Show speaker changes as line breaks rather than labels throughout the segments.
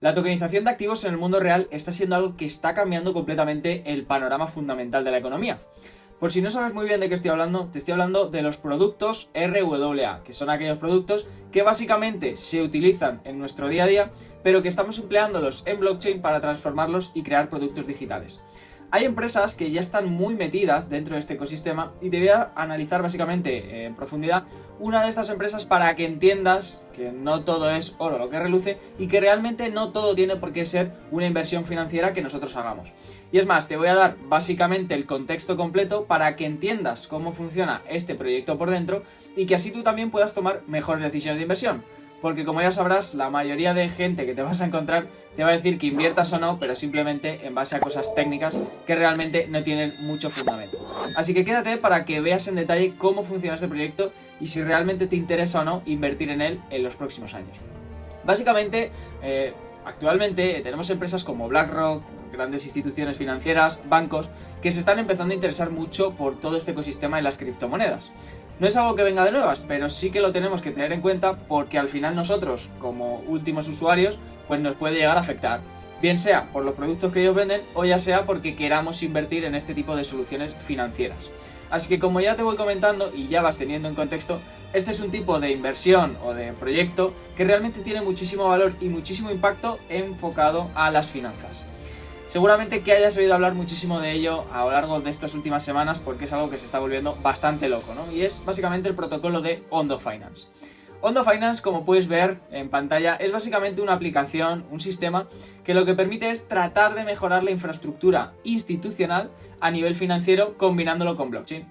La tokenización de activos en el mundo real está siendo algo que está cambiando completamente el panorama fundamental de la economía. Por si no sabes muy bien de qué estoy hablando, te estoy hablando de los productos RWA, que son aquellos productos que básicamente se utilizan en nuestro día a día, pero que estamos empleándolos en blockchain para transformarlos y crear productos digitales. Hay empresas que ya están muy metidas dentro de este ecosistema y te voy a analizar básicamente en profundidad una de estas empresas para que entiendas que no todo es oro lo que reluce y que realmente no todo tiene por qué ser una inversión financiera que nosotros hagamos. Y es más, te voy a dar básicamente el contexto completo para que entiendas cómo funciona este proyecto por dentro y que así tú también puedas tomar mejores decisiones de inversión. Porque como ya sabrás, la mayoría de gente que te vas a encontrar te va a decir que inviertas o no, pero simplemente en base a cosas técnicas que realmente no tienen mucho fundamento. Así que quédate para que veas en detalle cómo funciona este proyecto y si realmente te interesa o no invertir en él en los próximos años. Básicamente, actualmente tenemos empresas como BlackRock, grandes instituciones financieras, bancos, que se están empezando a interesar mucho por todo este ecosistema de las criptomonedas. No es algo que venga de nuevas, pero sí que lo tenemos que tener en cuenta porque al final nosotros, como últimos usuarios, pues nos puede llegar a afectar. Bien sea por los productos que ellos venden o ya sea porque queramos invertir en este tipo de soluciones financieras. Así que como ya te voy comentando y ya vas teniendo en contexto, este es un tipo de inversión o de proyecto que realmente tiene muchísimo valor y muchísimo impacto enfocado a las finanzas. Seguramente que hayas oído hablar muchísimo de ello a lo largo de estas últimas semanas porque es algo que se está volviendo bastante loco, ¿no? Y es básicamente el protocolo de Ondo Finance. Ondo Finance, como puedes ver en pantalla, es básicamente una aplicación, un sistema que lo que permite es tratar de mejorar la infraestructura institucional a nivel financiero combinándolo con blockchain.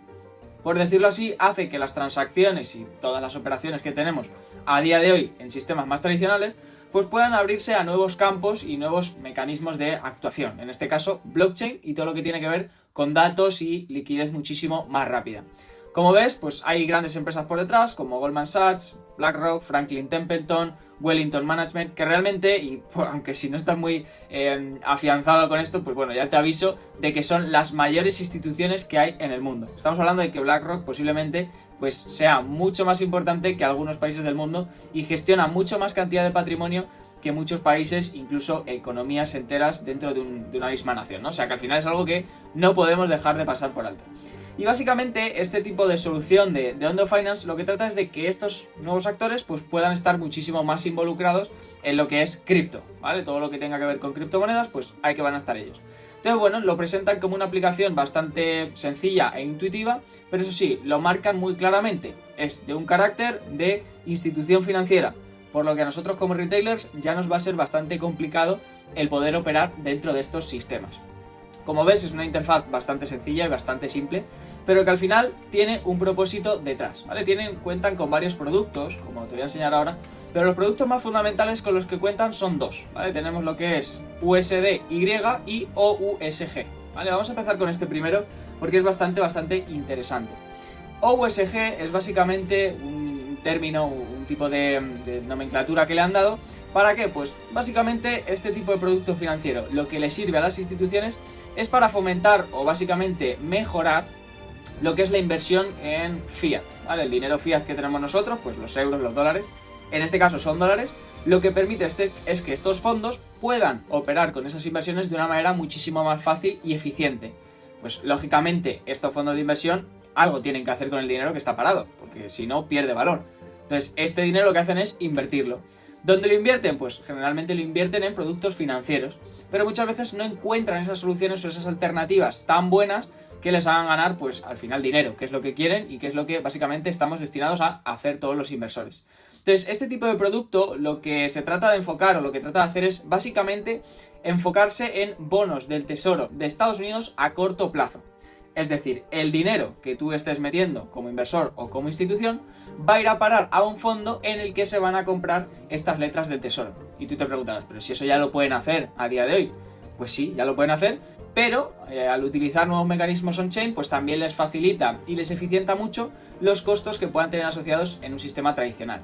Por decirlo así, hace que las transacciones y todas las operaciones que tenemos a día de hoy en sistemas más tradicionales pues puedan abrirse a nuevos campos y nuevos mecanismos de actuación. En este caso, blockchain y todo lo que tiene que ver con datos y liquidez muchísimo más rápida. Como ves, pues hay grandes empresas por detrás como Goldman Sachs, BlackRock, Franklin Templeton, Wellington Management, que realmente, y aunque si no estás muy afianzado con esto, pues bueno, ya te aviso de que son las mayores instituciones que hay en el mundo. Estamos hablando de que BlackRock posiblemente pues sea mucho más importante que algunos países del mundo y gestiona mucho más cantidad de patrimonio que muchos países, incluso economías enteras dentro de una misma nación, ¿no? O sea que al final es algo que no podemos dejar de pasar por alto. Y básicamente este tipo de solución de Ondo Finance lo que trata es de que estos nuevos actores pues puedan estar muchísimo más involucrados en lo que es cripto, ¿vale? Todo lo que tenga que ver con criptomonedas, pues ahí que van a estar ellos. Entonces, bueno, lo presentan como una aplicación bastante sencilla e intuitiva, pero eso sí, lo marcan muy claramente. Es de un carácter de institución financiera, por lo que a nosotros como retailers ya nos va a ser bastante complicado el poder operar dentro de estos sistemas. Como ves, es una interfaz bastante sencilla y bastante simple, pero que al final tiene un propósito detrás, ¿vale? Cuentan con varios productos, como te voy a enseñar ahora, pero los productos más fundamentales con los que cuentan son dos, ¿vale? Tenemos lo que es USDY y OUSG, ¿vale? Vamos a empezar con este primero porque es bastante interesante. OUSG es básicamente un término, un tipo de nomenclatura que le han dado. ¿Para qué? Pues básicamente este tipo de producto financiero lo que le sirve a las instituciones es para fomentar o básicamente mejorar lo que es la inversión en fiat, ¿vale? El dinero fiat que tenemos nosotros, pues los euros, los dólares, en este caso son dólares, lo que permite es que estos fondos puedan operar con esas inversiones de una manera muchísimo más fácil y eficiente. Pues lógicamente estos fondos de inversión algo tienen que hacer con el dinero que está parado, porque si no pierde valor. Entonces este dinero lo que hacen es invertirlo. ¿Dónde lo invierten? Pues generalmente lo invierten en productos financieros, pero muchas veces no encuentran esas soluciones o esas alternativas tan buenas que les hagan ganar, pues al final dinero, que es lo que quieren y que es lo que básicamente estamos destinados a hacer todos los inversores. Entonces, este tipo de producto lo que se trata de enfocar o lo que trata de hacer es básicamente enfocarse en bonos del Tesoro de Estados Unidos a corto plazo. Es decir, el dinero que tú estés metiendo como inversor o como institución va a ir a parar a un fondo en el que se van a comprar estas letras del Tesoro. Y tú te preguntarás, pero si eso ya lo pueden hacer a día de hoy. Pues sí, ya lo pueden hacer, pero al utilizar nuevos mecanismos on-chain, pues también les facilita y les eficienta mucho los costos que puedan tener asociados en un sistema tradicional.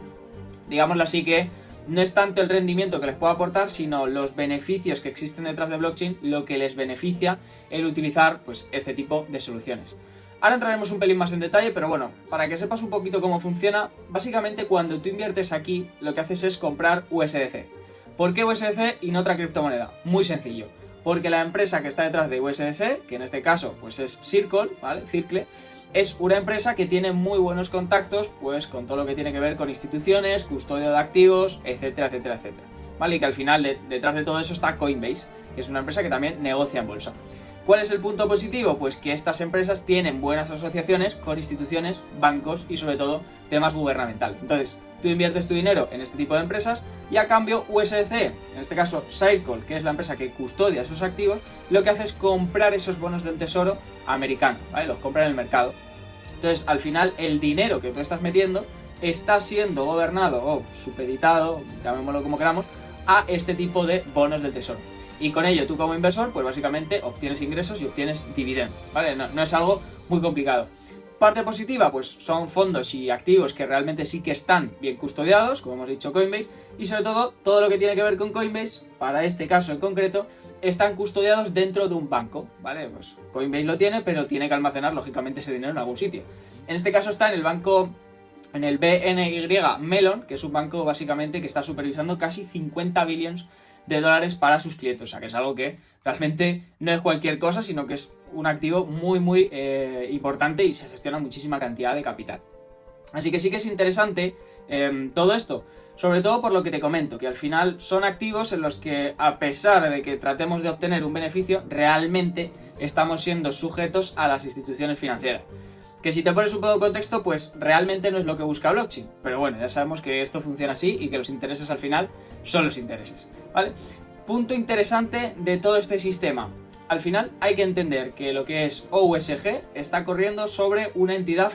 Digámoslo así que no es tanto el rendimiento que les puede aportar, sino los beneficios que existen detrás de blockchain, lo que les beneficia el utilizar pues este tipo de soluciones. Ahora entraremos un pelín más en detalle, pero bueno, para que sepas un poquito cómo funciona, básicamente cuando tú inviertes aquí, lo que haces es comprar USDC. ¿Por qué USDC y no otra criptomoneda? Muy sencillo. Porque la empresa que está detrás de USDC, que en este caso pues es Circle, ¿vale? Circle, es una empresa que tiene muy buenos contactos pues con todo lo que tiene que ver con instituciones, custodio de activos, etcétera, etcétera, etcétera. ¿Vale? Y que al final detrás de todo eso está Coinbase, que es una empresa que también negocia en bolsa. ¿Cuál es el punto positivo? Pues que estas empresas tienen buenas asociaciones con instituciones, bancos y sobre todo temas gubernamentales. Entonces, tú inviertes tu dinero en este tipo de empresas y a cambio USDC, en este caso Circle, que es la empresa que custodia esos activos, lo que hace es comprar esos bonos del tesoro americano, ¿vale? Los compra en el mercado. Entonces, al final, el dinero que tú estás metiendo está siendo gobernado o supeditado, llamémoslo como queramos, a este tipo de bonos del tesoro. Y con ello tú como inversor, pues básicamente obtienes ingresos y obtienes dividendos, ¿vale? No es algo muy complicado. Parte positiva, pues son fondos y activos que realmente sí que están bien custodiados, como hemos dicho Coinbase, y sobre todo lo que tiene que ver con Coinbase, para este caso en concreto, están custodiados dentro de un banco, ¿vale? Pues Coinbase lo tiene, pero tiene que almacenar lógicamente ese dinero en algún sitio. En este caso está en el banco, en el BNY Mellon, que es un banco básicamente que está supervisando casi 50 billones de dólares para sus clientes, o sea que es algo que realmente no es cualquier cosa, sino que es un activo muy importante y se gestiona muchísima cantidad de capital. Así que sí que es interesante todo esto, sobre todo por lo que te comento, que al final son activos en los que, a pesar de que tratemos de obtener un beneficio, realmente estamos siendo sujetos a las instituciones financieras. Que si te pones un poco de contexto, pues realmente no es lo que busca blockchain. Pero bueno, ya sabemos que esto funciona así y que los intereses al final son los intereses, ¿vale? Punto interesante de todo este sistema. Al final hay que entender que lo que es OUSG está corriendo sobre una entidad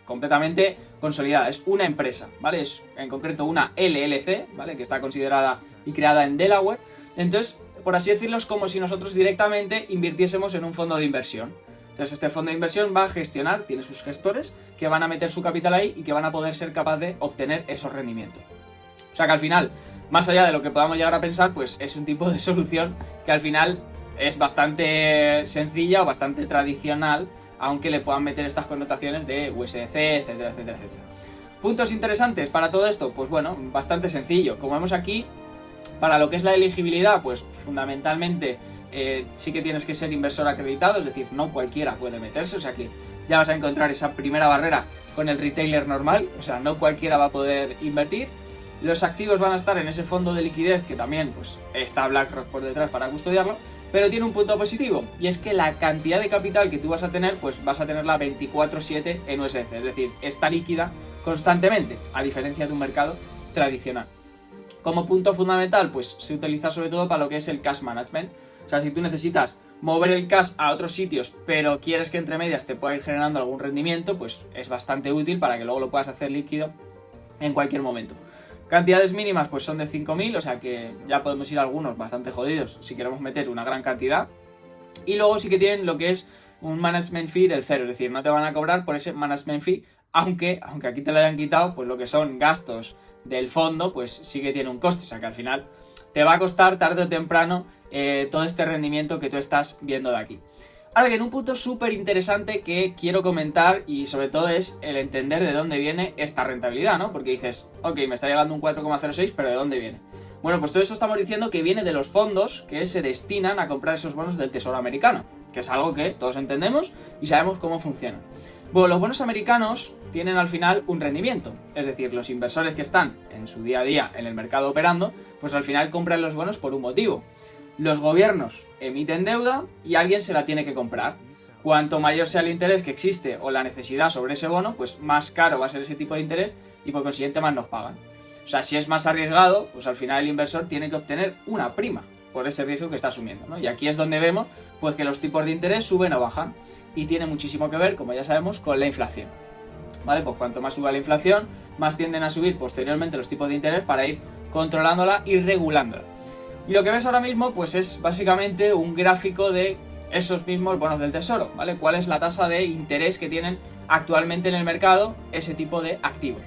completamente consolidada. Es una empresa, ¿vale? Es en concreto una LLC, ¿vale? Que está considerada y creada en Delaware. Entonces, por así decirlo, es como si nosotros directamente invirtiésemos en un fondo de inversión. Entonces este fondo de inversión va a gestionar, tiene sus gestores que van a meter su capital ahí y que van a poder ser capaces de obtener esos rendimientos. O sea que al final, más allá de lo que podamos llegar a pensar, pues es un tipo de solución que al final es bastante sencilla o bastante tradicional, aunque le puedan meter estas connotaciones de USDC, etcétera, etcétera, etcétera. ¿Puntos interesantes para todo esto? Pues bueno, bastante sencillo. Como vemos aquí, para lo que es la elegibilidad, pues fundamentalmente sí que tienes que ser inversor acreditado, es decir, no cualquiera puede meterse, o sea que ya vas a encontrar esa primera barrera con el retailer normal, o sea, no cualquiera va a poder invertir. Los activos van a estar en ese fondo de liquidez que también pues está BlackRock por detrás para custodiarlo, pero tiene un punto positivo y es que la cantidad de capital que tú vas a tener, pues vas a tenerla 24/7 en USDC, es decir, está líquida constantemente, a diferencia de un mercado tradicional. Como punto fundamental, pues se utiliza sobre todo para lo que es el cash management. O sea, si tú necesitas mover el cash a otros sitios, pero quieres que entre medias te pueda ir generando algún rendimiento, pues es bastante útil para que luego lo puedas hacer líquido en cualquier momento. Cantidades mínimas pues son de 5.000, o sea que ya podemos ir algunos bastante jodidos si queremos meter una gran cantidad. Y luego sí que tienen lo que es un management fee del cero, es decir, no te van a cobrar por ese management fee, aunque aquí te lo hayan quitado, pues lo que son gastos del fondo, pues sí que tiene un coste, o sea que al final te va a costar tarde o temprano todo este rendimiento que tú estás viendo de aquí. Ahora bien, un punto súper interesante que quiero comentar y sobre todo es el entender de dónde viene esta rentabilidad, ¿no? Porque dices, ok, me está llegando un 4,06, pero ¿de dónde viene? Bueno, pues todo eso estamos diciendo que viene de los fondos que se destinan a comprar esos bonos del Tesoro americano, que es algo que todos entendemos y sabemos cómo funciona. Bueno, los bonos americanos tienen al final un rendimiento, es decir, los inversores que están en su día a día en el mercado operando, pues al final compran los bonos por un motivo. Los gobiernos emiten deuda y alguien se la tiene que comprar. Cuanto mayor sea el interés que existe o la necesidad sobre ese bono, pues más caro va a ser ese tipo de interés y por consiguiente más nos pagan. O sea, si es más arriesgado, pues al final el inversor tiene que obtener una prima por ese riesgo que está asumiendo, ¿no? Y aquí es donde vemos pues que los tipos de interés suben o bajan y tiene muchísimo que ver, como ya sabemos, con la inflación. ¿Vale? Pues cuanto más suba la inflación, más tienden a subir posteriormente los tipos de interés para ir controlándola y regulándola. Y lo que ves ahora mismo pues es básicamente un gráfico de esos mismos bonos del tesoro, ¿vale? ¿Cuál es la tasa de interés que tienen actualmente en el mercado ese tipo de activos?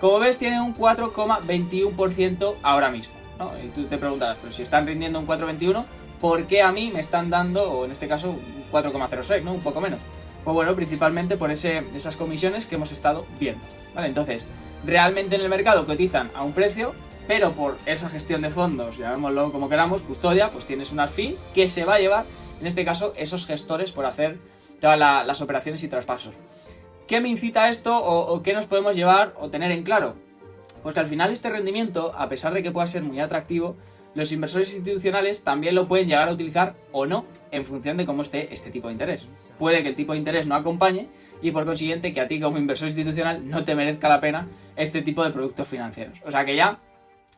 Como ves, tiene un 4,21% ahora mismo, ¿no? Y tú te preguntarás, pero si están rindiendo un 4,21, ¿por qué a mí me están dando, o en este caso, un 4,06, ¿no? Un poco menos. Pues bueno, principalmente por esas comisiones que hemos estado viendo, ¿vale? Entonces, realmente en el mercado cotizan a un precio, pero por esa gestión de fondos, llamémoslo como queramos, custodia, pues tienes una fee que se va a llevar, en este caso, esos gestores por hacer todas las operaciones y traspasos. ¿Qué me incita a esto o qué nos podemos llevar o tener en claro? Pues que al final este rendimiento, a pesar de que pueda ser muy atractivo, los inversores institucionales también lo pueden llegar a utilizar o no en función de cómo esté este tipo de interés. Puede que el tipo de interés no acompañe y por consiguiente que a ti como inversor institucional no te merezca la pena este tipo de productos financieros. O sea que ya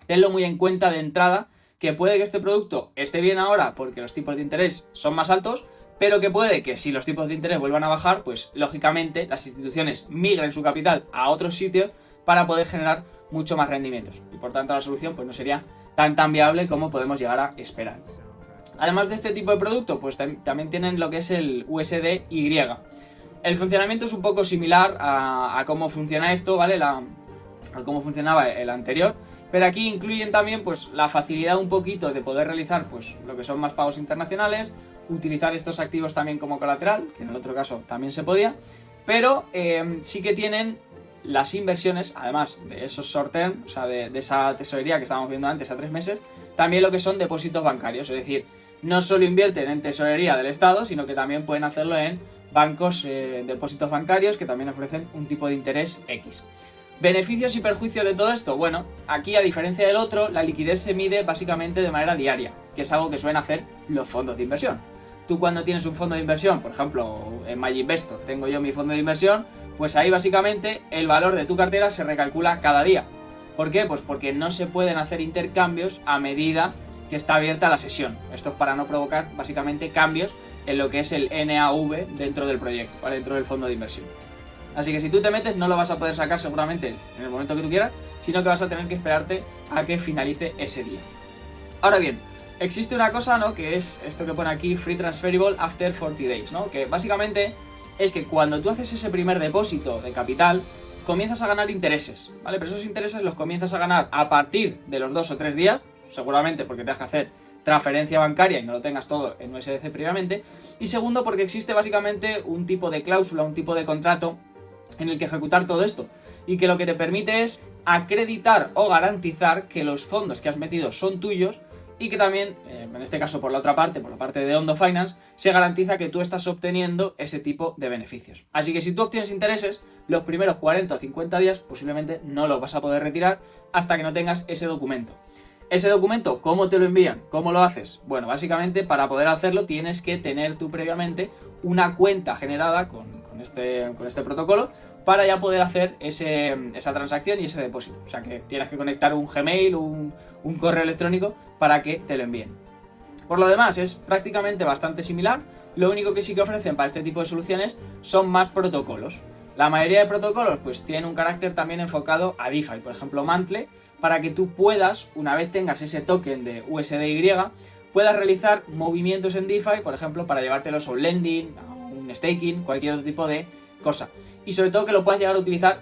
tenlo muy en cuenta de entrada, que puede que este producto esté bien ahora porque los tipos de interés son más altos, pero que puede que si los tipos de interés vuelvan a bajar, pues lógicamente las instituciones migren su capital a otros sitios para poder generar mucho más rendimientos. Y por tanto la solución pues no sería tan viable como podemos llegar a esperar. Además de este tipo de producto, pues también tienen lo que es el USDY. El funcionamiento es un poco similar a cómo funciona esto, ¿vale? A cómo funcionaba el anterior, pero aquí incluyen también pues la facilidad un poquito de poder realizar pues lo que son más pagos internacionales, utilizar estos activos también como colateral, que en el otro caso también se podía, pero sí que tienen las inversiones, además de esos short term, o sea, de esa tesorería que estábamos viendo antes a 3 meses, también lo que son depósitos bancarios, es decir, no solo invierten en tesorería del Estado, sino que también pueden hacerlo en bancos, depósitos bancarios que también ofrecen un tipo de interés X. ¿Beneficios y perjuicios de todo esto? Bueno, aquí a diferencia del otro, la liquidez se mide básicamente de manera diaria, que es algo que suelen hacer los fondos de inversión. Tú cuando tienes un fondo de inversión, por ejemplo, en MyInvestor tengo yo mi fondo de inversión, pues ahí básicamente el valor de tu cartera se recalcula cada día. ¿Por qué? Pues porque no se pueden hacer intercambios a medida que está abierta la sesión. Esto es para no provocar básicamente cambios en lo que es el NAV dentro del proyecto, ¿vale? Dentro del fondo de inversión. Así que si tú te metes no lo vas a poder sacar seguramente en el momento que tú quieras, sino que vas a tener que esperarte a que finalice ese día. Ahora bien, existe una cosa, ¿no? Que es esto que pone aquí, Free Transferable After 40 Days, ¿no? Que básicamente es que cuando tú haces ese primer depósito de capital, comienzas a ganar intereses, ¿vale? Pero esos intereses los comienzas a ganar a partir de los 2 o 3 días, seguramente porque te has que hacer transferencia bancaria y no lo tengas todo en USDC previamente. Y segundo, porque existe básicamente un tipo de cláusula, un tipo de contrato en el que ejecutar todo esto y que lo que te permite es acreditar o garantizar que los fondos que has metido son tuyos y que también, en este caso por la otra parte, por la parte de Ondo Finance, se garantiza que tú estás obteniendo ese tipo de beneficios. Así que si tú obtienes intereses, los primeros 40 o 50 días posiblemente no los vas a poder retirar hasta que no tengas ese documento. Ese documento, ¿cómo te lo envían? ¿Cómo lo haces? Bueno, básicamente para poder hacerlo tienes que tener tú previamente una cuenta generada con este protocolo para ya poder hacer esa transacción y ese depósito. O sea que tienes que conectar un Gmail, un correo electrónico para que te lo envíen. Por lo demás es prácticamente bastante similar, lo único que sí que ofrecen para este tipo de soluciones son más protocolos. La mayoría de protocolos pues tienen un carácter también enfocado a DeFi, por ejemplo Mantle, para que tú puedas, una vez tengas ese token de USDY, puedas realizar movimientos en DeFi, por ejemplo, para llevártelos a un lending, a un staking, cualquier otro tipo de cosa. Y sobre todo que lo puedas llegar a utilizar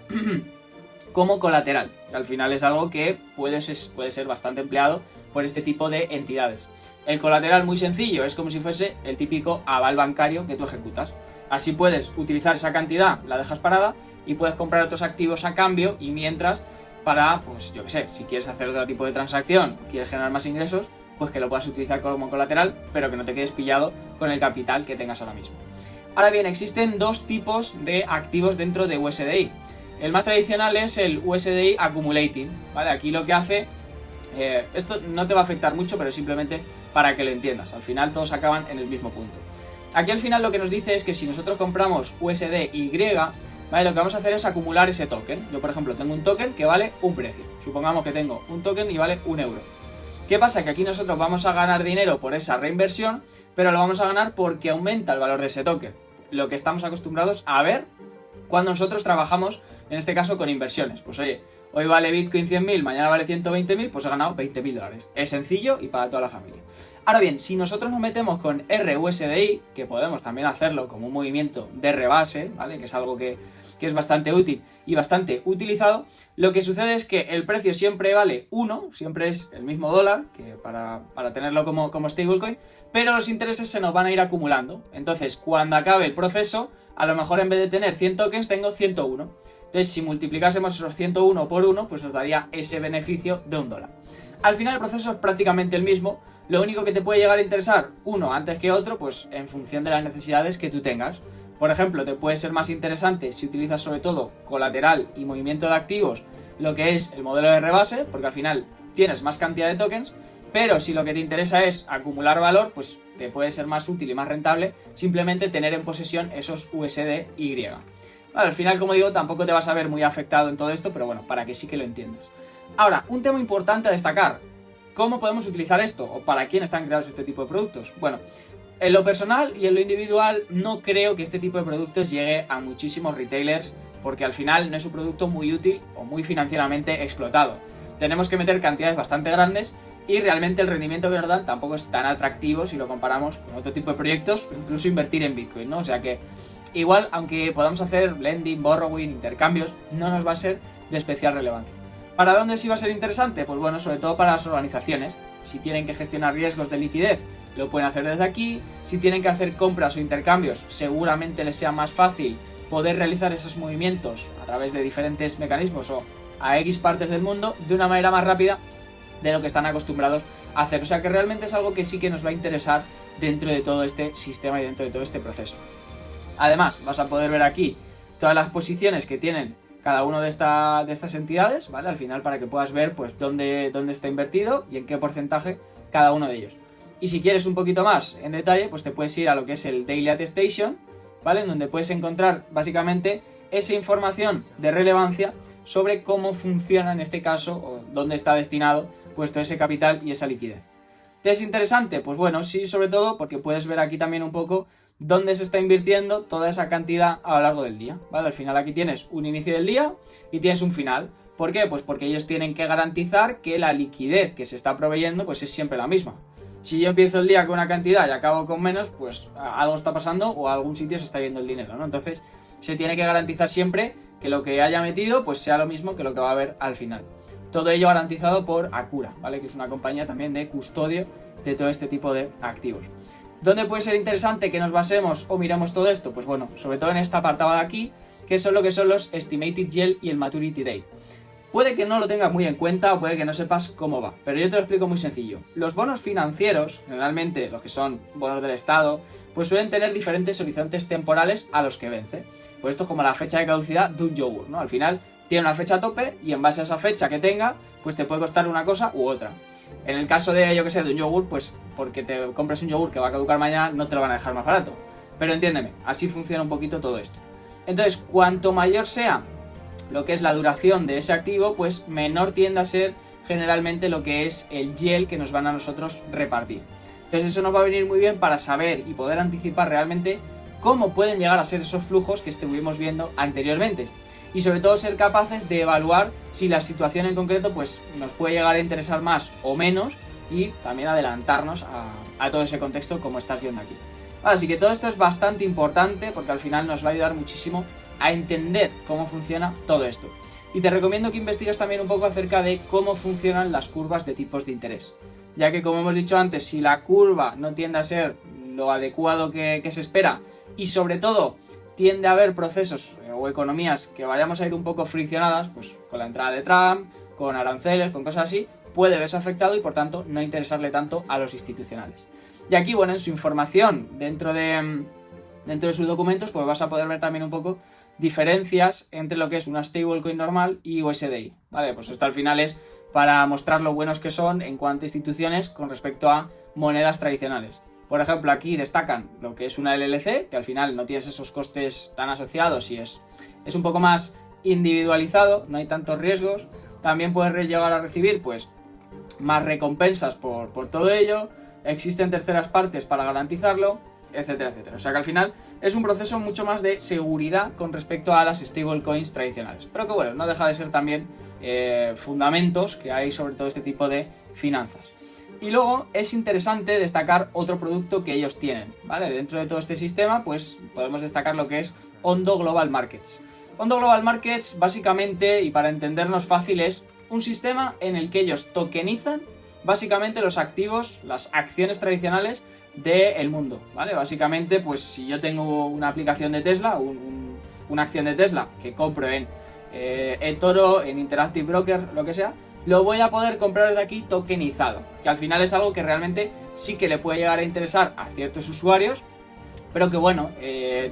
como colateral, que al final es algo que puede ser bastante empleado por este tipo de entidades. El colateral muy sencillo, es como si fuese el típico aval bancario que tú ejecutas. Así puedes utilizar esa cantidad, la dejas parada y puedes comprar otros activos a cambio y mientras para, pues yo qué sé, si quieres hacer otro tipo de transacción, quieres generar más ingresos, pues que lo puedas utilizar como colateral, pero que no te quedes pillado con el capital que tengas ahora mismo. Ahora bien, existen dos tipos de activos dentro de USDI. El más tradicional es el USDI Accumulating, ¿vale? Aquí lo que hace, esto no te va a afectar mucho, pero simplemente para que lo entiendas. Al final todos acaban en el mismo punto. Aquí al final lo que nos dice es que si nosotros compramos USDY, ¿vale? Lo que vamos a hacer es acumular ese token. Yo, por ejemplo, tengo un token que vale un precio. Supongamos que tengo un token y vale 1 euro. ¿Qué pasa? Que aquí nosotros vamos a ganar dinero por esa reinversión, pero lo vamos a ganar porque aumenta el valor de ese token. Lo que estamos acostumbrados a ver cuando nosotros trabajamos, en este caso, con inversiones. Pues oye, hoy vale Bitcoin 100.000, mañana vale 120.000, pues he ganado 20.000 dólares. Es sencillo y para toda la familia. Ahora bien, si nosotros nos metemos con RUSDI, que podemos también hacerlo como un movimiento de rebase, ¿vale? Que es algo que es bastante útil y bastante utilizado, lo que sucede es que el precio siempre vale 1, siempre es el mismo dólar, que para tenerlo como stablecoin, pero los intereses se nos van a ir acumulando. Entonces, cuando acabe el proceso, a lo mejor en vez de tener 100 tokens, tengo 101. Entonces, si multiplicásemos esos 101 por 1, pues nos daría ese beneficio de $1. Al final el proceso es prácticamente el mismo, lo único que te puede llegar a interesar uno antes que otro, pues en función de las necesidades que tú tengas. Por ejemplo, te puede ser más interesante si utilizas sobre todo colateral y movimiento de activos, lo que es el modelo de rebase, porque al final tienes más cantidad de tokens, pero si lo que te interesa es acumular valor, pues te puede ser más útil y más rentable simplemente tener en posesión esos USDY. Vale, al final, como digo, tampoco te vas a ver muy afectado en todo esto, pero bueno, para que sí que lo entiendas. Ahora, un tema importante a destacar, ¿cómo podemos utilizar esto? ¿O para quién están creados este tipo de productos? Bueno, en lo personal y en lo individual no creo que este tipo de productos llegue a muchísimos retailers, porque al final no es un producto muy útil o muy financieramente explotado. Tenemos que meter cantidades bastante grandes y realmente el rendimiento que nos dan tampoco es tan atractivo si lo comparamos con otro tipo de proyectos, incluso invertir en Bitcoin, ¿no? O sea que igual, aunque podamos hacer lending, borrowing, intercambios, no nos va a ser de especial relevancia. ¿Para dónde sí va a ser interesante? Pues bueno, sobre todo para las organizaciones. Si tienen que gestionar riesgos de liquidez, lo pueden hacer desde aquí. Si tienen que hacer compras o intercambios, seguramente les sea más fácil poder realizar esos movimientos a través de diferentes mecanismos o a X partes del mundo de una manera más rápida de lo que están acostumbrados a hacer. O sea que realmente es algo que sí que nos va a interesar dentro de todo este sistema y dentro de todo este proceso. Además, vas a poder ver aquí todas las posiciones que tienen cada una de estas entidades, ¿vale? Al final, para que puedas ver pues dónde está invertido y en qué porcentaje cada uno de ellos. Y si quieres un poquito más en detalle, pues te puedes ir a lo que es el Daily Attestation, ¿vale? En donde puedes encontrar básicamente esa información de relevancia sobre cómo funciona en este caso o dónde está destinado pues todo ese capital y esa liquidez. ¿Te es interesante? Pues bueno, sí, sobre todo porque puedes ver aquí también un poco dónde se está invirtiendo toda esa cantidad a lo largo del día, ¿vale? Al final aquí tienes un inicio del día y tienes un final. ¿Por qué? Pues porque ellos tienen que garantizar que la liquidez que se está proveyendo pues es siempre la misma. Si yo empiezo el día con una cantidad y acabo con menos, pues algo está pasando o a algún sitio se está yendo el dinero, ¿no? Entonces se tiene que garantizar siempre que lo que haya metido pues sea lo mismo que lo que va a haber al final. Todo ello garantizado por Acura, ¿vale? Que es una compañía también de custodio de todo este tipo de activos. ¿Dónde puede ser interesante que nos basemos o miremos todo esto? Pues bueno, sobre todo en esta apartado de aquí, que son lo que son los Estimated Yield y el Maturity Date. Puede que no lo tengas muy en cuenta o puede que no sepas cómo va, pero yo te lo explico muy sencillo. Los bonos financieros, generalmente los que son bonos del Estado, pues suelen tener diferentes horizontes temporales a los que vence. Pues esto es como la fecha de caducidad de un yogur, ¿no? Al final tiene una fecha a tope y en base a esa fecha que tenga, pues te puede costar una cosa u otra. En el caso de, yo que sé, de un yogur, pues porque te compres un yogur que va a caducar mañana, no te lo van a dejar más barato. Pero entiéndeme, así funciona un poquito todo esto. Entonces, cuanto mayor sea lo que es la duración de ese activo, pues menor tiende a ser generalmente lo que es el yield que nos van a nosotros repartir. Entonces eso nos va a venir muy bien para saber y poder anticipar realmente cómo pueden llegar a ser esos flujos que estuvimos viendo anteriormente. Y sobre todo ser capaces de evaluar si la situación en concreto pues nos puede llegar a interesar más o menos y también adelantarnos a todo ese contexto como estás viendo aquí. Así que todo esto es bastante importante porque al final nos va a ayudar muchísimo a entender cómo funciona todo esto. Y te recomiendo que investigues también un poco acerca de cómo funcionan las curvas de tipos de interés. Ya que, como hemos dicho antes, si la curva no tiende a ser lo adecuado que se espera y sobre todo tiende a haber procesos o economías que vayamos a ir un poco friccionadas, pues con la entrada de Trump, con aranceles, con cosas así, puede verse afectado y por tanto no interesarle tanto a los institucionales. Y aquí, bueno, en su información dentro de sus documentos, pues vas a poder ver también un poco diferencias entre lo que es una stablecoin normal y USDI, ¿vale? Pues esto al final es para mostrar lo buenos que son en cuanto a instituciones con respecto a monedas tradicionales. Por ejemplo, aquí destacan lo que es una LLC, que al final no tienes esos costes tan asociados y es un poco más individualizado, no hay tantos riesgos. También puedes llegar a recibir pues más recompensas por todo ello, existen terceras partes para garantizarlo, etcétera, etcétera. O sea que al final es un proceso mucho más de seguridad con respecto a las stablecoins tradicionales. Pero que bueno, no deja de ser también fundamentos que hay sobre todo este tipo de finanzas. Y luego es interesante destacar otro producto que ellos tienen, ¿vale? Dentro de todo este sistema, pues podemos destacar lo que es Ondo Global Markets. Ondo Global Markets, básicamente, y para entendernos fácil, es un sistema en el que ellos tokenizan básicamente los activos, las acciones tradicionales del mundo, ¿vale? Básicamente, pues si yo tengo una aplicación de Tesla, una acción de Tesla que compro en eToro, en Interactive Broker, lo que sea, lo voy a poder comprar desde aquí tokenizado, que al final es algo que realmente sí que le puede llegar a interesar a ciertos usuarios, pero que bueno,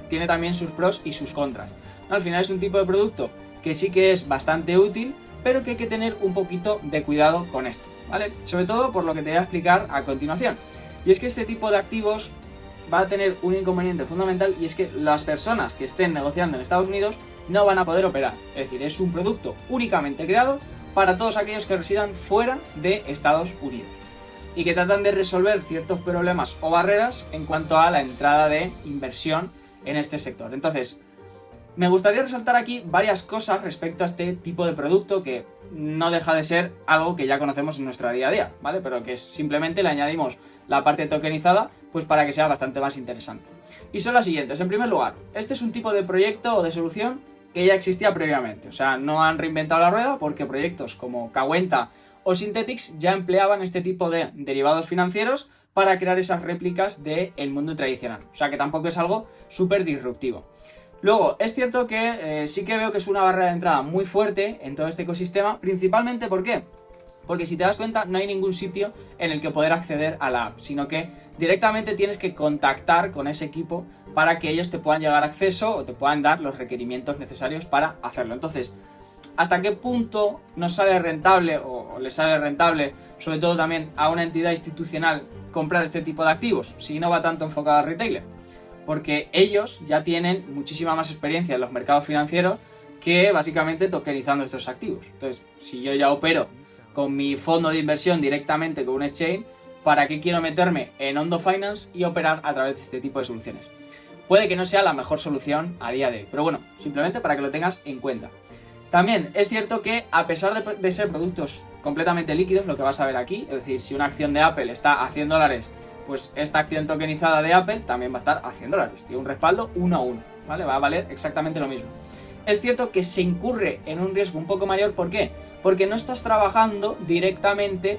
tiene también sus pros y sus contras. Al final es un tipo de producto que sí que es bastante útil, pero que hay que tener un poquito de cuidado con esto, ¿vale? Sobre todo por lo que te voy a explicar a continuación. Y es que este tipo de activos va a tener un inconveniente fundamental, y es que las personas que estén negociando en Estados Unidos no van a poder operar. Es decir, es un producto únicamente creado para todos aquellos que residan fuera de Estados Unidos y que tratan de resolver ciertos problemas o barreras en cuanto a la entrada de inversión en este sector. Entonces, me gustaría resaltar aquí varias cosas respecto a este tipo de producto que no deja de ser algo que ya conocemos en nuestro día a día, ¿vale? Pero que simplemente le añadimos la parte tokenizada pues para que sea bastante más interesante. Y son las siguientes. En primer lugar, este es un tipo de proyecto o de solución que ya existía previamente. O sea, no han reinventado la rueda, porque proyectos como Kawenta o Synthetix ya empleaban este tipo de derivados financieros para crear esas réplicas del mundo tradicional. O sea, que tampoco es algo súper disruptivo. Luego, es cierto que sí que veo que es una barrera de entrada muy fuerte en todo este ecosistema, principalmente ¿por qué? Porque si te das cuenta no hay ningún sitio en el que poder acceder a la app, sino que directamente tienes que contactar con ese equipo para que ellos te puedan llegar acceso o te puedan dar los requerimientos necesarios para hacerlo. Entonces, ¿hasta qué punto nos sale rentable o le sale rentable, sobre todo también a una entidad institucional, comprar este tipo de activos, si no va tanto enfocado al retailer? Porque ellos ya tienen muchísima más experiencia en los mercados financieros que básicamente tokenizando estos activos. Entonces, si yo ya opero con mi fondo de inversión directamente con un exchange, ¿para qué quiero meterme en Ondo Finance y operar a través de este tipo de soluciones? Puede que no sea la mejor solución a día de hoy, pero bueno, simplemente para que lo tengas en cuenta. También es cierto que, a pesar de ser productos completamente líquidos, lo que vas a ver aquí, es decir, si una acción de Apple está a $100, pues esta acción tokenizada de Apple también va a estar a $100. Tiene un respaldo 1 a 1, ¿vale? Va a valer exactamente lo mismo. Es cierto que se incurre en un riesgo un poco mayor, ¿por qué? Porque no estás trabajando directamente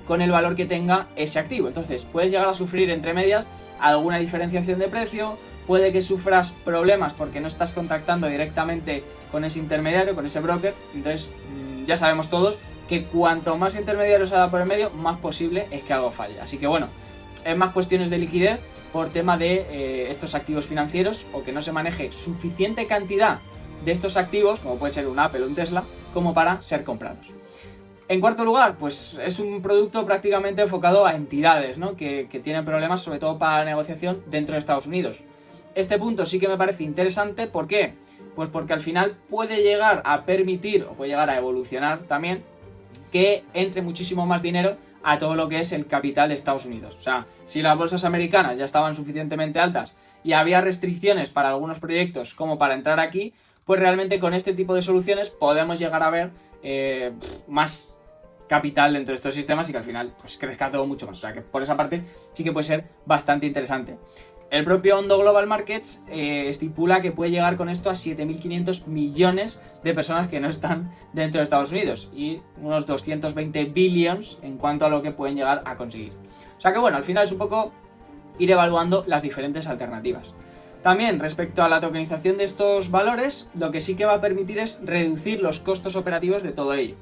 con el valor que tenga ese activo. Entonces, puedes llegar a sufrir entre medias alguna diferenciación de precio, puede que sufras problemas porque no estás contactando directamente con ese intermediario, con ese broker. Entonces, ya sabemos todos que cuanto más intermediarios haya por el medio, más posible es que algo falle. Así que bueno, es más cuestiones de liquidez por tema de estos activos financieros, o que no se maneje suficiente cantidad de estos activos, como puede ser un Apple o un Tesla, como para ser comprados. En cuarto lugar, pues es un producto prácticamente enfocado a entidades, ¿no? que tienen problemas sobre todo para la negociación dentro de Estados Unidos. Este punto sí que me parece interesante, ¿por qué? Pues porque al final puede llegar a permitir, o puede llegar a evolucionar también, que entre muchísimo más dinero a todo lo que es el capital de Estados Unidos. O sea, si las bolsas americanas ya estaban suficientemente altas y había restricciones para algunos proyectos como para entrar aquí, pues realmente con este tipo de soluciones podemos llegar a ver más capital dentro de estos sistemas y que al final pues crezca todo mucho más. O sea que por esa parte sí que puede ser bastante interesante. El propio Ondo Global Markets estipula que puede llegar con esto a 7.500 millones de personas que no están dentro de Estados Unidos y unos 220 billions en cuanto a lo que pueden llegar a conseguir. O sea que bueno, al final es un poco ir evaluando las diferentes alternativas. También respecto a la tokenización de estos valores, lo que sí que va a permitir es reducir los costos operativos de todo ello.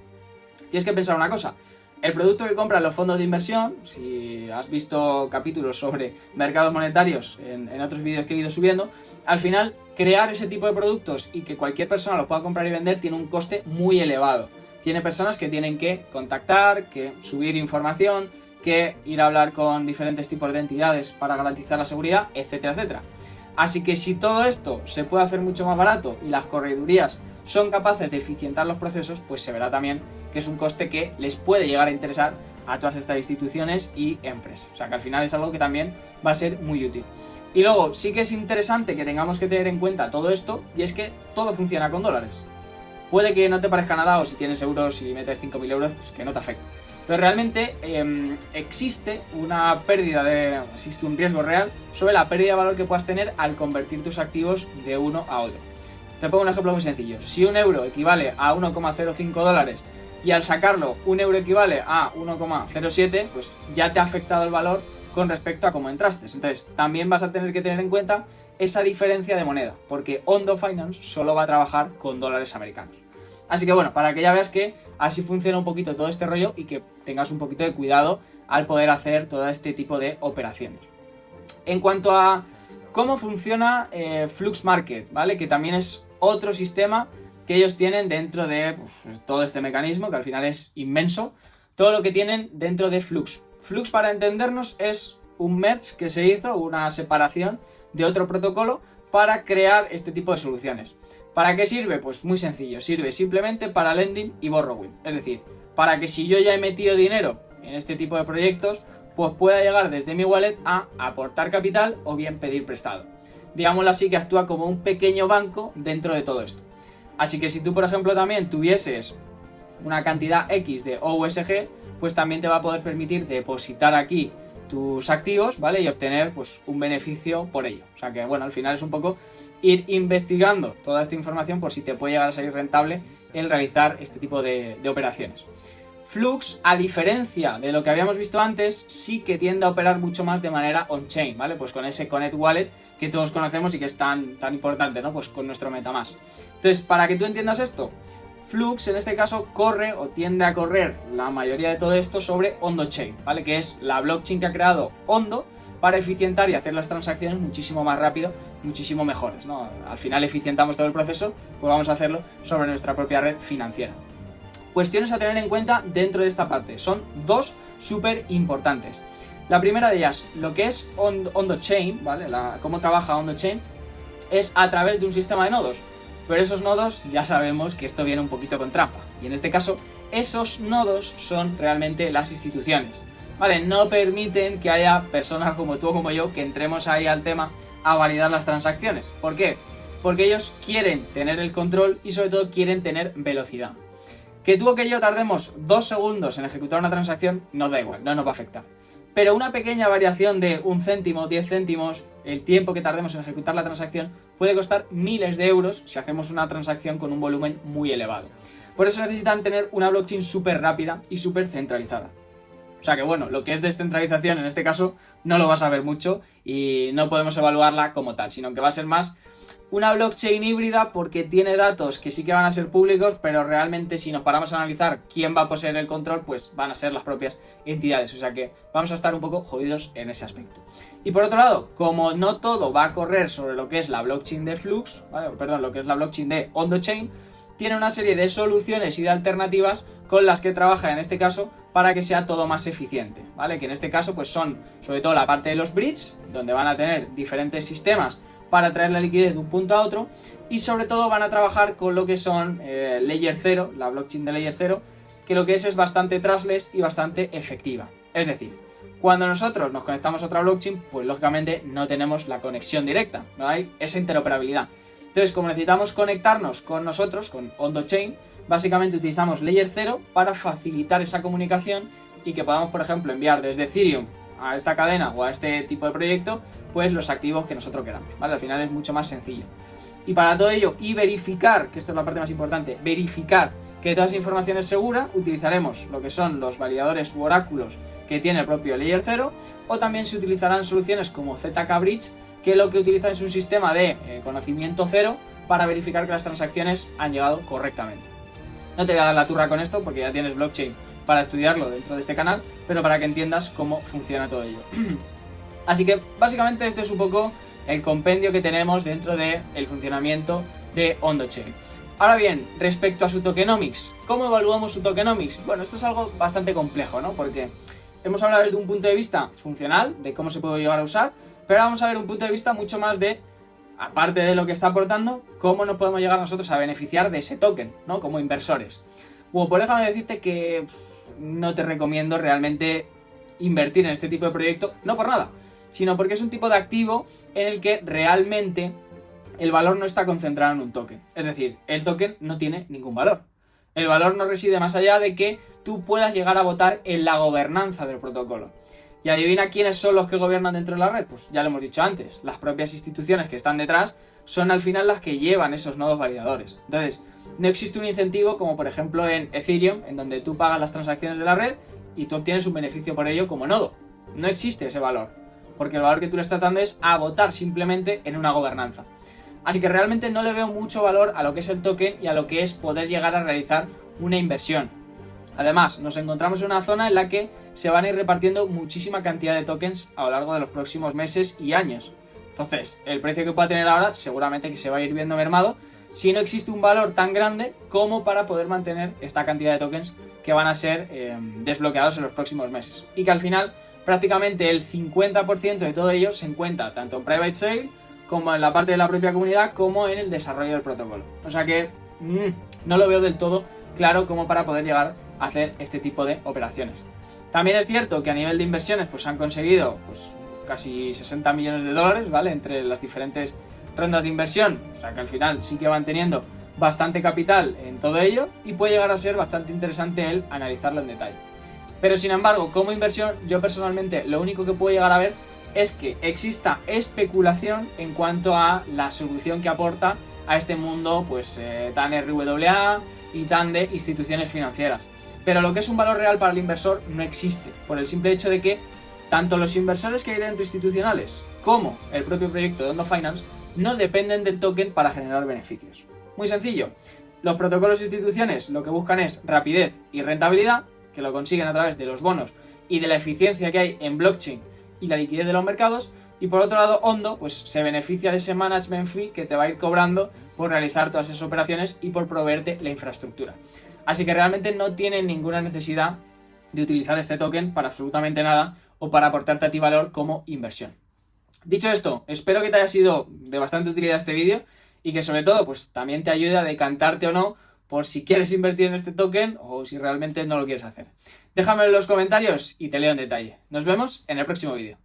Tienes que pensar una cosa. El producto que compran los fondos de inversión, si has visto capítulos sobre mercados monetarios en otros vídeos que he ido subiendo, al final crear ese tipo de productos y que cualquier persona los pueda comprar y vender tiene un coste muy elevado. Tiene personas que tienen que contactar, que subir información, que ir a hablar con diferentes tipos de entidades para garantizar la seguridad, etcétera, etcétera. Así que si todo esto se puede hacer mucho más barato y las corredurías son capaces de eficientar los procesos, pues se verá también que es un coste que les puede llegar a interesar a todas estas instituciones y empresas. O sea que al final es algo que también va a ser muy útil. Y luego sí que es interesante que tengamos que tener en cuenta todo esto, y es que todo funciona con dólares. Puede que no te parezca nada, o si tienes euros y metes 5.000 euros, pues que no te afecte. Pero realmente existe un riesgo real sobre la pérdida de valor que puedas tener al convertir tus activos de uno a otro. Te pongo un ejemplo muy sencillo. Si un euro equivale a 1,05 dólares y al sacarlo un euro equivale a 1,07, pues ya te ha afectado el valor con respecto a cómo entraste. Entonces también vas a tener que tener en cuenta esa diferencia de moneda, porque Ondo Finance solo va a trabajar con dólares americanos. Así que bueno, para que ya veas que así funciona un poquito todo este rollo y que tengas un poquito de cuidado al poder hacer todo este tipo de operaciones. En cuanto a cómo funciona Flux Market, ¿vale? Que también es otro sistema que ellos tienen dentro de pues, todo este mecanismo, que al final es inmenso, todo lo que tienen dentro de Flux. Flux, para entendernos, es un merge que se hizo, una separación de otro protocolo para crear este tipo de soluciones. ¿Para qué sirve? Pues muy sencillo, sirve simplemente para lending y borrowing. Es decir, para que si yo ya he metido dinero en este tipo de proyectos, pues pueda llegar desde mi wallet a aportar capital o bien pedir prestado. Digámoslo así, que actúa como un pequeño banco dentro de todo esto. Así que si tú, por ejemplo, también tuvieses una cantidad X de OUSG, pues también te va a poder permitir depositar aquí tus activos, ¿vale? Y obtener pues un beneficio por ello. O sea que, bueno, al final es un poco ir investigando toda esta información por si te puede llegar a salir rentable el realizar este tipo de operaciones. Flux, a diferencia de lo que habíamos visto antes, sí que tiende a operar mucho más de manera on-chain, ¿vale? Pues con ese Connect Wallet que todos conocemos y que es tan importante, ¿no? Pues con nuestro MetaMask. Entonces, para que tú entiendas esto, Flux en este caso corre o tiende a correr la mayoría de todo esto sobre Ondo Chain, ¿vale? Que es la blockchain que ha creado Ondo para eficientar y hacer las transacciones muchísimo más rápido, muchísimo mejores, ¿no? Al final eficientamos todo el proceso, pues vamos a hacerlo sobre nuestra propia red financiera. Cuestiones a tener en cuenta dentro de esta parte, son dos súper importantes. La primera de ellas, lo que es Ondo Chain, ¿vale? Cómo trabaja Ondo Chain, es a través de un sistema de nodos. Pero esos nodos ya sabemos que esto viene un poquito con trampa. Y en este caso, esos nodos son realmente las instituciones, ¿vale? No permiten que haya personas como tú o como yo que entremos ahí al tema a validar las transacciones. ¿Por qué? Porque ellos quieren tener el control y sobre todo quieren tener velocidad. Que tú o que yo tardemos 2 segundos en ejecutar una transacción nos da igual, no nos va a afectar. Pero una pequeña variación de 1 céntimo, 10 céntimos, el tiempo que tardemos en ejecutar la transacción puede costar miles de euros si hacemos una transacción con un volumen muy elevado. Por eso necesitan tener una blockchain súper rápida y súper centralizada. O sea que bueno, lo que es descentralización en este caso no lo vas a ver mucho y no podemos evaluarla como tal, sino que va a ser más una blockchain híbrida porque tiene datos que sí que van a ser públicos, pero realmente si nos paramos a analizar quién va a poseer el control, pues van a ser las propias entidades. O sea que vamos a estar un poco jodidos en ese aspecto. Y por otro lado, como no todo va a correr sobre lo que es la blockchain de Flux, ¿vale? Perdón, lo que es la blockchain de Ondo Chain, tiene una serie de soluciones y de alternativas con las que trabaja en este caso para que sea todo más eficiente, ¿vale? Que en este caso pues son sobre todo la parte de los bridges, donde van a tener diferentes sistemas para traer la liquidez de un punto a otro y sobre todo van a trabajar con lo que son Layer 0, la blockchain de Layer 0, que lo que es bastante trustless y bastante efectiva. Es decir, cuando nosotros nos conectamos a otra blockchain, pues lógicamente no tenemos la conexión directa, no hay esa interoperabilidad. Entonces, como necesitamos conectarnos con nosotros, con Ondo Chain, básicamente utilizamos Layer 0 para facilitar esa comunicación y que podamos, por ejemplo, enviar desde Ethereum a esta cadena o a este tipo de proyecto pues los activos que nosotros queramos, ¿vale? Al final es mucho más sencillo. Y para todo ello, y verificar, que esta es la parte más importante, verificar que toda esa información es segura, utilizaremos lo que son los validadores u oráculos que tiene el propio Layer 0, o también se utilizarán soluciones como ZK Bridge, que lo que utilizan es un sistema de conocimiento cero para verificar que las transacciones han llegado correctamente. No te voy a dar la turra con esto porque ya tienes blockchain para estudiarlo dentro de este canal, pero para que entiendas cómo funciona todo ello. Así que básicamente este es un poco el compendio que tenemos dentro del funcionamiento de Ondo Chain. Ahora bien, respecto a su tokenomics, ¿cómo evaluamos su tokenomics? Bueno, esto es algo bastante complejo, ¿no? Porque hemos hablado desde un punto de vista funcional, de cómo se puede llegar a usar, pero ahora vamos a ver un punto de vista mucho más de, aparte de lo que está aportando, cómo nos podemos llegar nosotros a beneficiar de ese token, ¿no? Como inversores. Bueno, pues déjame decirte que no te recomiendo realmente invertir en este tipo de proyecto, no por nada, sino porque es un tipo de activo en el que realmente el valor no está concentrado en un token. Es decir, el token no tiene ningún valor. El valor no reside más allá de que tú puedas llegar a votar en la gobernanza del protocolo. Y adivina quiénes son los que gobiernan dentro de la red. Pues ya lo hemos dicho antes, las propias instituciones que están detrás son al final las que llevan esos nodos validadores. Entonces, no existe un incentivo como por ejemplo en Ethereum, en donde tú pagas las transacciones de la red y tú obtienes un beneficio por ello como nodo. No existe ese valor, porque el valor que tú le estás dando es a votar simplemente en una gobernanza. Así que realmente no le veo mucho valor a lo que es el token y a lo que es poder llegar a realizar una inversión. Además, nos encontramos en una zona en la que se van a ir repartiendo muchísima cantidad de tokens a lo largo de los próximos meses y años. Entonces, el precio que pueda tener ahora seguramente que se va a ir viendo mermado si no existe un valor tan grande como para poder mantener esta cantidad de tokens que van a ser desbloqueados en los próximos meses. Y que al final prácticamente el 50% de todo ello se encuentra tanto en private sale como en la parte de la propia comunidad como en el desarrollo del protocolo. O sea que no lo veo del todo claro como para poder llegar a hacer este tipo de operaciones. También es cierto que a nivel de inversiones pues han conseguido pues casi 60 millones de dólares, ¿vale? Entre las diferentes rondas de inversión, o sea que al final sí que van teniendo bastante capital en todo ello y puede llegar a ser bastante interesante el analizarlo en detalle. Pero sin embargo, como inversión, yo personalmente lo único que puedo llegar a ver es que exista especulación en cuanto a la solución que aporta a este mundo pues tan RWA y tan de instituciones financieras. Pero lo que es un valor real para el inversor no existe, por el simple hecho de que tanto los inversores que hay dentro institucionales como el propio proyecto de Ondo Finance no dependen del token para generar beneficios. Muy sencillo, los protocolos e instituciones lo que buscan es rapidez y rentabilidad, que lo consiguen a través de los bonos y de la eficiencia que hay en blockchain y la liquidez de los mercados, y por otro lado Ondo pues se beneficia de ese management fee que te va a ir cobrando por realizar todas esas operaciones y por proveerte la infraestructura. Así que realmente no tienen ninguna necesidad de utilizar este token para absolutamente nada o para aportarte a ti valor como inversión. Dicho esto, espero que te haya sido de bastante utilidad este vídeo y que sobre todo pues también te ayude a decantarte o no por si quieres invertir en este token o si realmente no lo quieres hacer. Déjamelo en los comentarios y te leo en detalle. Nos vemos en el próximo vídeo.